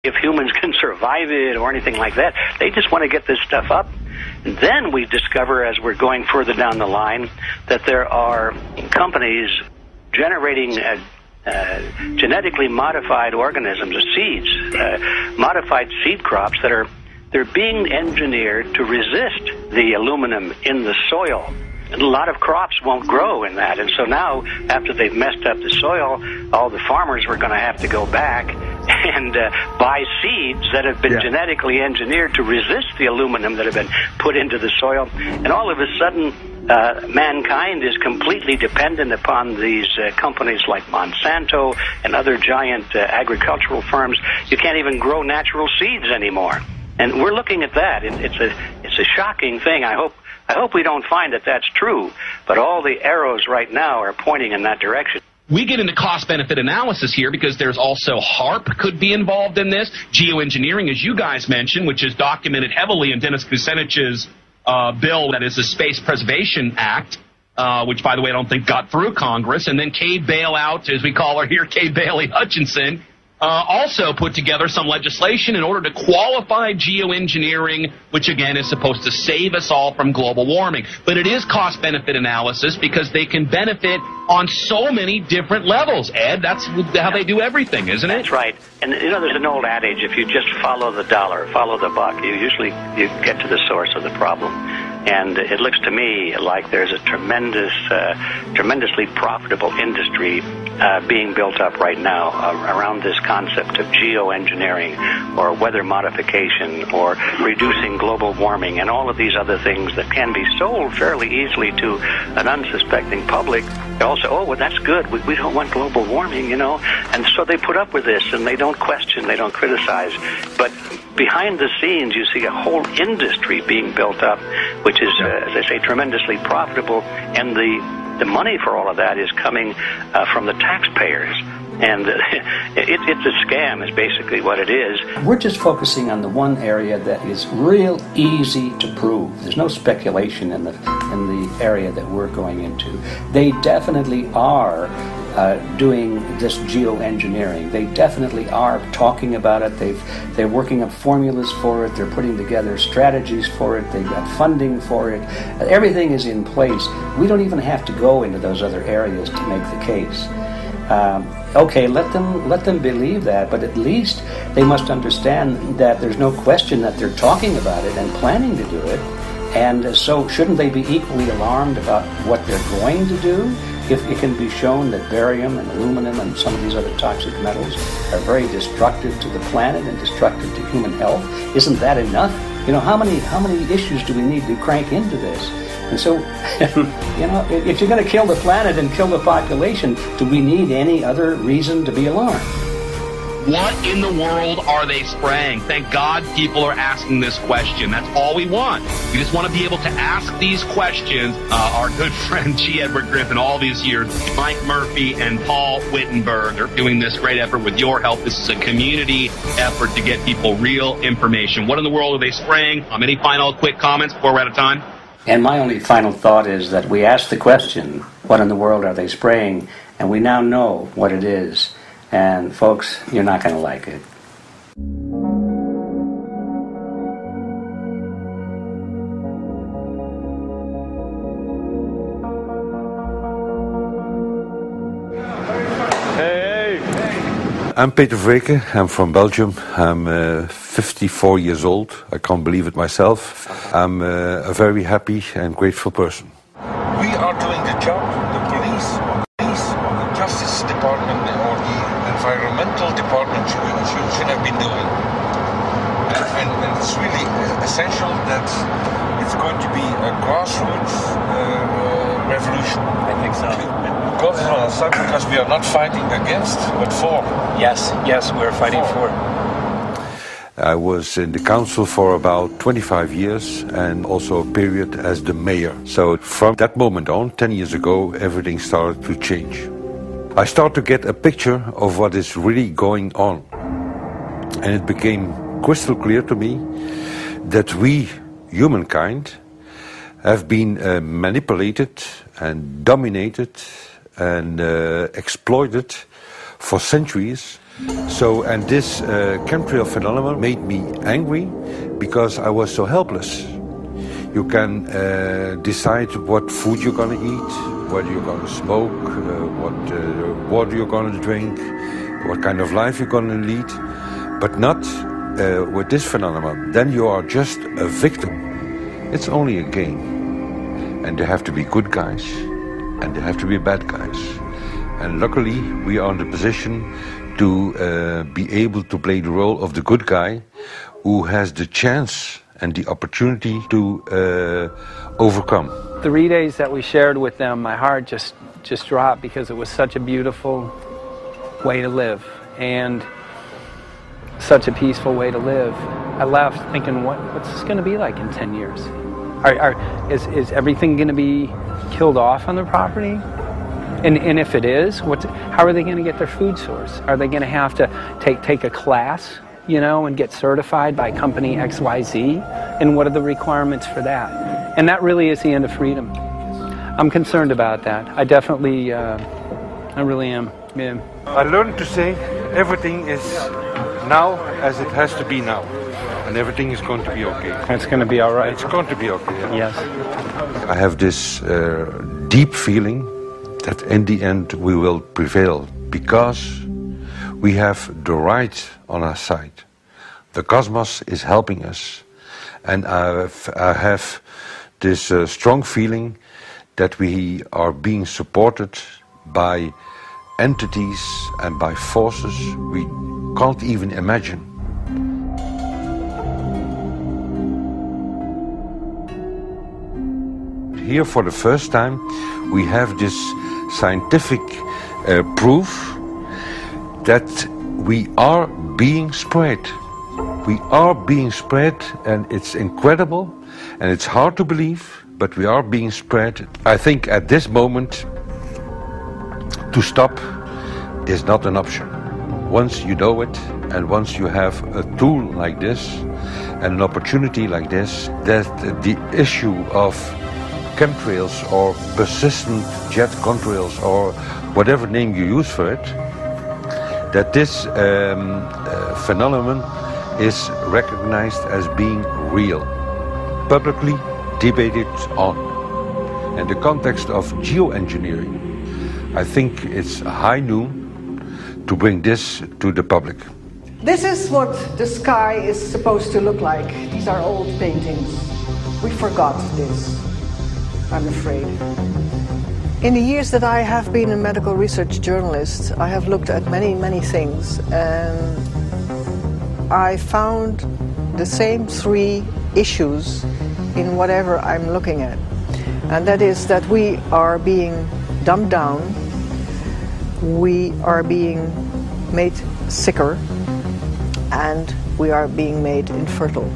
if humans can survive it or anything like that. They just want to get this stuff up. And then we discover, as we're going further down the line, that there are companies generating genetically modified organisms, seeds, modified seed crops they're being engineered to resist the aluminum in the soil. And a lot of crops won't grow in that. And so now, after they've messed up the soil, all the farmers were going to have to go back and buy seeds that have been genetically engineered to resist the aluminum that have been put into the soil. And all of a sudden, mankind is completely dependent upon these companies like Monsanto and other giant agricultural firms. You can't even grow natural seeds anymore. And we're looking at that. It's a shocking thing. I hope we don't find that that's true, but all the arrows right now are pointing in that direction. We get into cost-benefit analysis here because there's also HARP could be involved in this. Geo-engineering, as you guys mentioned, which is documented heavily in Dennis Kucinich's bill, that is the Space Preservation Act, which, by the way, I don't think got through Congress. And then Kay Bailout, as we call her here, Kay Bailey Hutchinson, also put together some legislation in order to qualify geoengineering, which again is supposed to save us all from global warming. But it is cost-benefit analysis because they can benefit on so many different levels. Ed, that's how they do everything, isn't it? That's right. And you know, there's an old adage: if you just follow the dollar, follow the buck, you get to the source of the problem. And it looks to me like there's a tremendously profitable industry being built up right now around this concept of geoengineering or weather modification or reducing global warming and all of these other things that can be sold fairly easily to an unsuspecting public. They all say, oh, well, that's good. We don't want global warming, you know. And so they put up with this, and they don't question, they don't criticize. But behind the scenes, you see a whole industry being built up, which is, as I say, tremendously profitable. And the money for all of that is coming from the taxpayers. And it's a scam is basically what it is. We're just focusing on the one area that is real easy to prove. There's no speculation in the area that we're going into. They definitely are doing this geoengineering. They definitely are talking about it. They're working up formulas for it. They're putting together strategies for it. They've got funding for it. Everything is in place. We don't even have to go into those other areas to make the case. Okay, let them believe that, but at least they must understand that there's no question that they're talking about it and planning to do it. And so shouldn't they be equally alarmed about what they're going to do if it can be shown that barium and aluminum and some of these other toxic metals are very destructive to the planet and destructive to human health? Isn't that enough? You know, how many issues do we need to crank into this? And so, you know, if you're going to kill the planet and kill the population, do we need any other reason to be alarmed? What in the world are they spraying? Thank God people are asking this question. That's all we want. We just want to be able to ask these questions. Our good friend G. Edward Griffin, all these years, Mike Murphy and Paul Wittenberger, doing this great effort with your help. This is a community effort to get people real information. What in the world are they spraying? Any final quick comments before we're out of time? And my only final thought is that we asked the question, what in the world are they spraying? And we now know what it is. And folks, you're not going to like it. I'm Peter Vreke. I'm from Belgium. I'm 54 years old. I can't believe it myself. I'm a very happy and grateful person. We are doing the job the police, the Justice Department, or the Environmental Department should have been doing. And it's really essential that it's going to be a grassroots revolution. I think so. God is on our side because we are not fighting against, but for. Yes, we're fighting for. I was in the council for about 25 years and also a period as the mayor. So from that moment on, 10 years ago, everything started to change. I started to get a picture of what is really going on. And it became crystal clear to me that we, humankind, have been manipulated and dominated and exploited for centuries So, and this chemtrail phenomenon made me angry because I was so helpless. You can decide what food you're going to eat, whether you're going to smoke, what water you're going to drink, what kind of life you're going to lead, but not with this phenomenon. Then you are just a victim. It's only a game. And there have to be good guys, and there have to be bad guys. And luckily, we are in the position to be able to play the role of the good guy who has the chance and the opportunity to overcome. The relays that we shared with them, my heart just dropped because it was such a beautiful way to live and such a peaceful way to live. I left thinking, what's this going to be like in 10 years? Is everything going to be killed off on the property? And if it is, how are they going to get their food source? Are they going to have to take a class, you know, and get certified by company XYZ? And what are the requirements for that? And that really is the end of freedom. I'm concerned about that. I definitely, I really am. Yeah. I learned to say everything is now as it has to be now. And everything is going to be okay. It's going to be all right. It's going to be okay. Yeah. Yes. I have this deep feeling that in the end we will prevail because we have the right on our side. The cosmos is helping us. And I have this strong feeling that we are being supported by entities and by forces we can't even imagine. Here for the first time we have this scientific proof that we are being spread. We are being spread, and it's incredible and it's hard to believe, but we are being spread. I think at this moment to stop is not an option. Once you know it and once you have a tool like this and an opportunity like this, that the issue of chemtrails or persistent jet contrails or whatever name you use for it, that this phenomenon is recognized as being real, publicly debated on. In the context of geo-engineering, I think it's high noon to bring this to the public. This is what the sky is supposed to look like. These are old paintings. We forgot this, I'm afraid. In the years that I have been a medical research journalist, I have looked at many things, and I found the same three issues in whatever I'm looking at. And that is that we are being dumbed down, we are being made sicker, and we are being made infertile.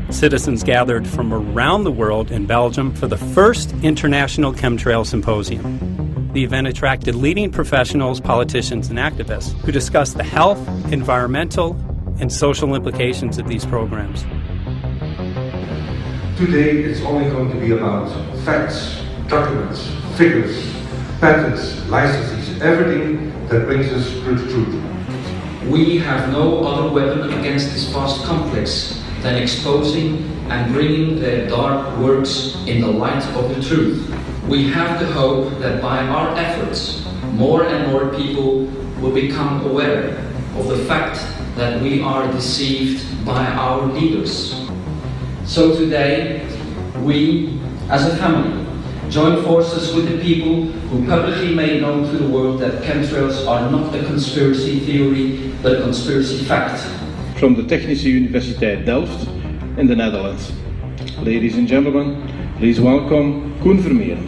Citizens gathered from around the world in Belgium for the first International Chemtrail Symposium. The event attracted leading professionals, politicians, and activists who discussed the health, environmental, and social implications of these programs. Today it's only going to be about facts, documents, figures, patents, licenses, everything that brings us to the truth. We have no other weapon against this vast complex than exposing and bringing their dark works in the light of the truth. We have the hope that by our efforts, more and more people will become aware of the fact that we are deceived by our leaders. So today, we, as a family, join forces with the people who publicly made known to the world that chemtrails are not a conspiracy theory, but a conspiracy fact. From the Technische Universiteit Delft in the Netherlands. Ladies and gentlemen, please welcome Koen Vermeeren.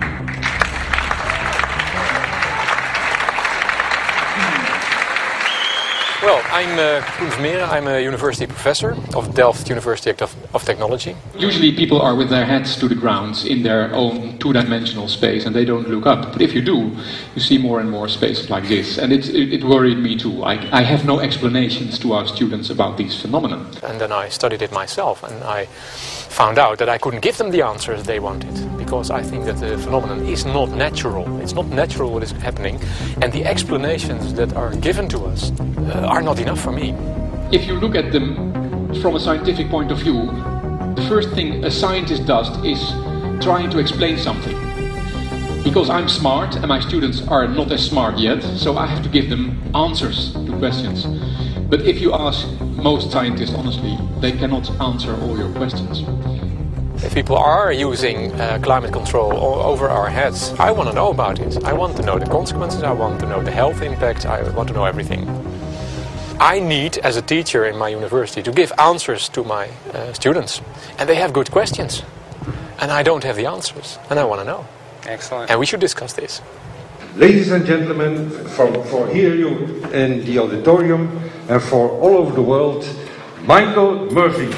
Well, I'm Koen Vermeeren. I'm a university professor of Delft University of Technology. Usually people are with their heads to the ground in their own two-dimensional space and they don't look up. But if you do, you see more and more spaces like this. And it worried me too. I have no explanations to our students about these phenomena. And then I studied it myself and I found out that I couldn't give them the answers they wanted, because because I think that the phenomenon is not natural. It's not natural what is happening, and the explanations that are given to us are not enough for me. If you look at them from a scientific point of view, the first thing a scientist does is trying to explain something. Because I'm smart and my students are not as smart yet, so I have to give them answers to questions. But if you ask most scientists honestly, they cannot answer all your questions. If people are using climate control over our heads, I want to know about it. I want to know the consequences, I want to know the health impact, I want to know everything. I need, as a teacher in my university, to give answers to my students. And they have good questions. And I don't have the answers, and I want to know. Excellent. And we should discuss this. Ladies and gentlemen, for here you in the auditorium and for all over the world, Michael Murphy.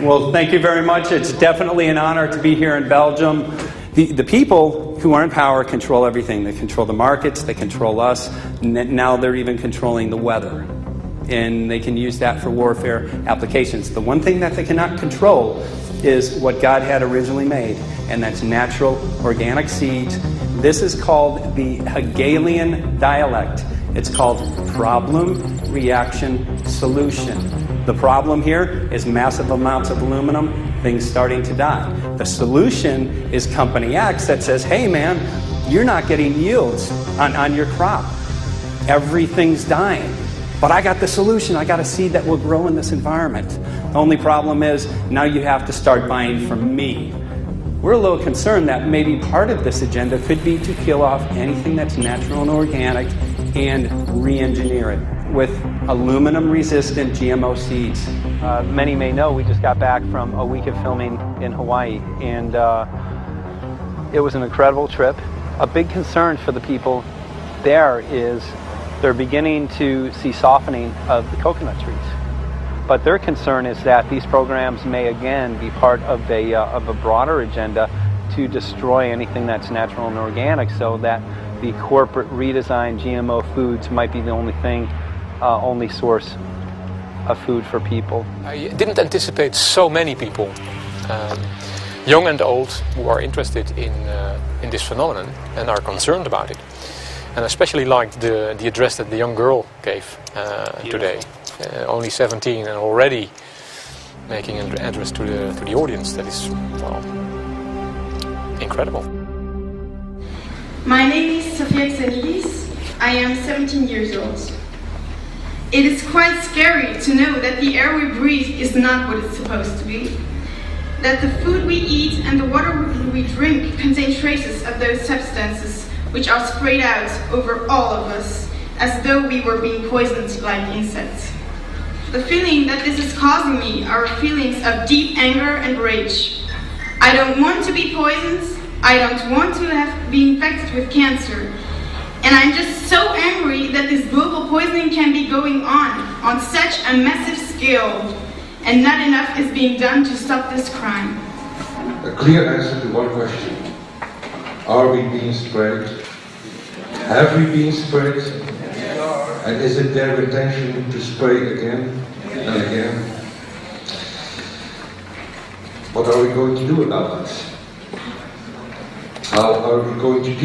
Well, thank you very much. It's definitely an honor to be here in Belgium. The people who are in power control everything. They control the markets, they control us, now they're even controlling the weather. And they can use that for warfare applications. The one thing that they cannot control is what God had originally made, and that's natural organic seeds. This is called the Hegelian dialect. It's called problem, reaction, solution. The problem here is massive amounts of aluminum, things starting to die. The solution is company X that says, hey man, you're not getting yields on your crop. Everything's dying. But I got the solution. I got a seed that will grow in this environment. The only problem is now you have to start buying from me. We're a little concerned that maybe part of this agenda could be to kill off anything that's natural and organic and re-engineer it with aluminum-resistant GMO seeds. Many may know we just got back from a week of filming in Hawaii, and it was an incredible trip. A big concern for the people there is they're beginning to see softening of the coconut trees. But their concern is that these programs may again be part of a broader agenda to destroy anything that's natural and organic, so that the corporate redesigned GMO foods might be the only source of food for people. I didn't anticipate so many people, young and old, who are interested in this phenomenon and are concerned about it. And I especially liked the address that the young girl gave today. Only 17 and already making an address to the audience. That is, well, incredible. My name is Sofia Xenidis. I am 17 years old. It is quite scary to know that the air we breathe is not what it's supposed to be. That the food we eat and the water we drink contain traces of those substances which are sprayed out over all of us, as though we were being poisoned like insects. The feeling that this is causing me are feelings of deep anger and rage. I don't want to be poisoned, I don't want to be infected with cancer, and I'm just so angry that this global poisoning can be going on such a massive scale, and not enough is being done to stop this crime. A clear answer to one question. Are we being sprayed? Have we been sprayed? And is it their intention to spray again and again? What are we going to do about it? How are we going to